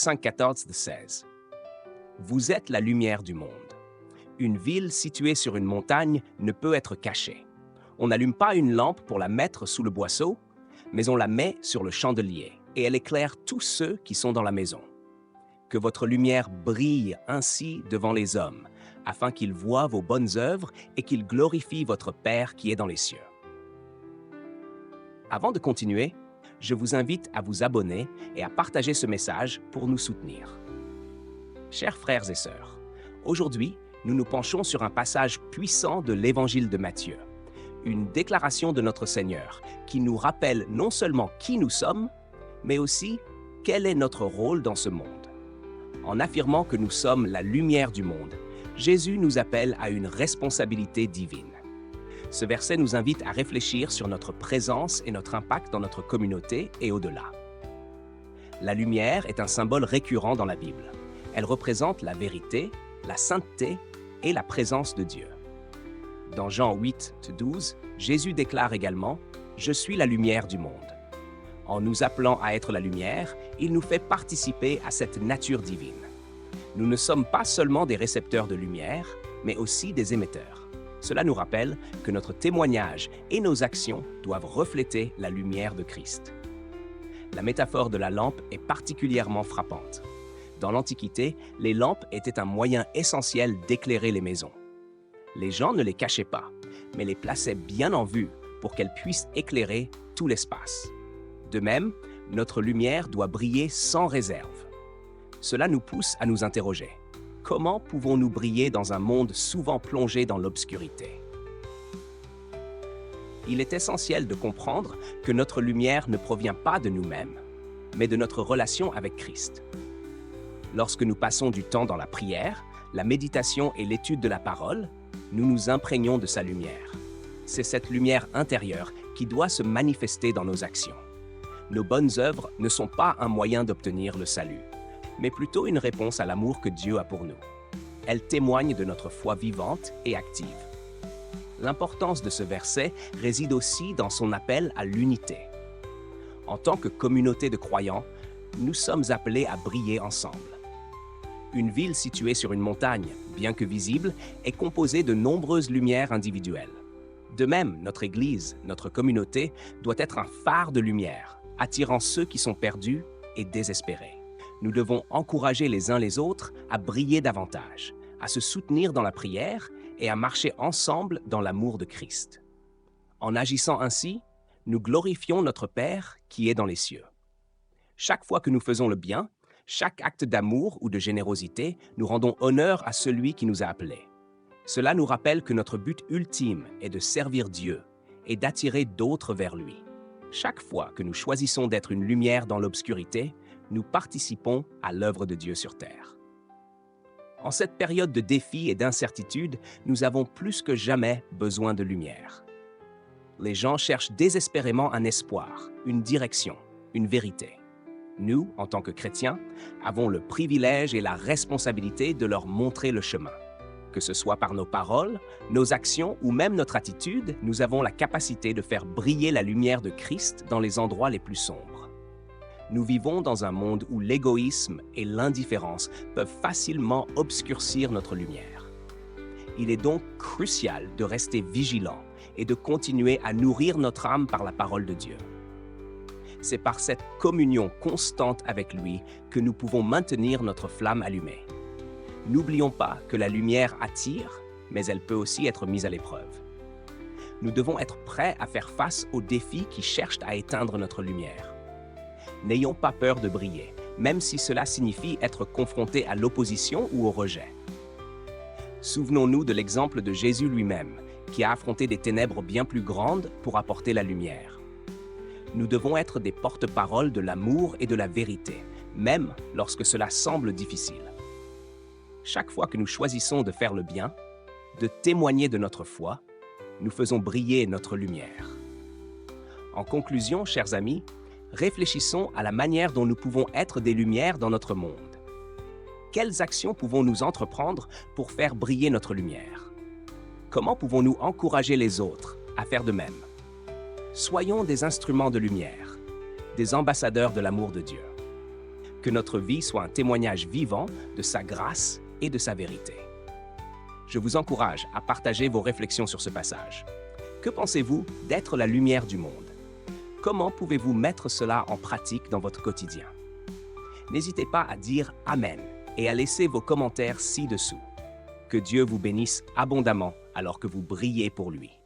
5,14-16. Vous êtes la lumière du monde. Une ville située sur une montagne ne peut être cachée. On n'allume pas une lampe pour la mettre sous le boisseau, mais on la met sur le chandelier et elle éclaire tous ceux qui sont dans la maison. Que votre lumière brille ainsi devant les hommes, afin qu'ils voient vos bonnes œuvres et qu'ils glorifient votre Père qui est dans les cieux. Avant de continuer, je vous invite à vous abonner et à partager ce message pour nous soutenir. Chers frères et sœurs, aujourd'hui, nous nous penchons sur un passage puissant de l'Évangile de Matthieu, une déclaration de notre Seigneur qui nous rappelle non seulement qui nous sommes, mais aussi quel est notre rôle dans ce monde. En affirmant que nous sommes la lumière du monde, Jésus nous appelle à une responsabilité divine. Ce verset nous invite à réfléchir sur notre présence et notre impact dans notre communauté et au-delà. La lumière est un symbole récurrent dans la Bible. Elle représente la vérité, la sainteté et la présence de Dieu. Dans Jean 8-12, Jésus déclare également « Je suis la lumière du monde ». En nous appelant à être la lumière, il nous fait participer à cette nature divine. Nous ne sommes pas seulement des récepteurs de lumière, mais aussi des émetteurs. Cela nous rappelle que notre témoignage et nos actions doivent refléter la lumière de Christ. La métaphore de la lampe est particulièrement frappante. Dans l'Antiquité, les lampes étaient un moyen essentiel d'éclairer les maisons. Les gens ne les cachaient pas, mais les plaçaient bien en vue pour qu'elles puissent éclairer tout l'espace. De même, notre lumière doit briller sans réserve. Cela nous pousse à nous interroger. Comment pouvons-nous briller dans un monde souvent plongé dans l'obscurité? Il est essentiel de comprendre que notre lumière ne provient pas de nous-mêmes, mais de notre relation avec Christ. Lorsque nous passons du temps dans la prière, la méditation et l'étude de la parole, nous nous imprégnons de sa lumière. C'est cette lumière intérieure qui doit se manifester dans nos actions. Nos bonnes œuvres ne sont pas un moyen d'obtenir le salut, mais plutôt une réponse à l'amour que Dieu a pour nous. Elles témoignent de notre foi vivante et active. L'importance de ce verset réside aussi dans son appel à l'unité. En tant que communauté de croyants, nous sommes appelés à briller ensemble. Une ville située sur une montagne, bien que visible, est composée de nombreuses lumières individuelles. De même, notre Église, notre communauté, doit être un phare de lumière, attirant ceux qui sont perdus et désespérés. Nous devons encourager les uns les autres à briller davantage, à se soutenir dans la prière et à marcher ensemble dans l'amour de Christ. En agissant ainsi, nous glorifions notre Père qui est dans les cieux. Chaque fois que nous faisons le bien, chaque acte d'amour ou de générosité, nous rendons honneur à celui qui nous a appelés. Cela nous rappelle que notre but ultime est de servir Dieu et d'attirer d'autres vers lui. Chaque fois que nous choisissons d'être une lumière dans l'obscurité, nous participons à l'œuvre de Dieu sur terre. En cette période de défis et d'incertitudes, nous avons plus que jamais besoin de lumière. Les gens cherchent désespérément un espoir, une direction, une vérité. Nous, en tant que chrétiens, avons le privilège et la responsabilité de leur montrer le chemin. Que ce soit par nos paroles, nos actions ou même notre attitude, nous avons la capacité de faire briller la lumière de Christ dans les endroits les plus sombres. Nous vivons dans un monde où l'égoïsme et l'indifférence peuvent facilement obscurcir notre lumière. Il est donc crucial de rester vigilant et de continuer à nourrir notre âme par la parole de Dieu. C'est par cette communion constante avec lui que nous pouvons maintenir notre flamme allumée. N'oublions pas que la lumière attire, mais elle peut aussi être mise à l'épreuve. Nous devons être prêts à faire face aux défis qui cherchent à éteindre notre lumière. N'ayons pas peur de briller, même si cela signifie être confronté à l'opposition ou au rejet. Souvenons-nous de l'exemple de Jésus lui-même, qui a affronté des ténèbres bien plus grandes pour apporter la lumière. Nous devons être des porte-paroles de l'amour et de la vérité, même lorsque cela semble difficile. Chaque fois que nous choisissons de faire le bien, de témoigner de notre foi, nous faisons briller notre lumière. En conclusion, chers amis, réfléchissons à la manière dont nous pouvons être des lumières dans notre monde. Quelles actions pouvons-nous entreprendre pour faire briller notre lumière? Comment pouvons-nous encourager les autres à faire de même? Soyons des instruments de lumière, des ambassadeurs de l'amour de Dieu. que notre vie soit un témoignage vivant de sa grâce et de sa vérité. Je vous encourage à partager vos réflexions sur ce passage. Que pensez-vous d'être la lumière du monde? Comment pouvez-vous mettre cela en pratique dans votre quotidien? N'hésitez pas à dire Amen et à laisser vos commentaires ci-dessous. Que Dieu vous bénisse abondamment alors que vous brillez pour lui.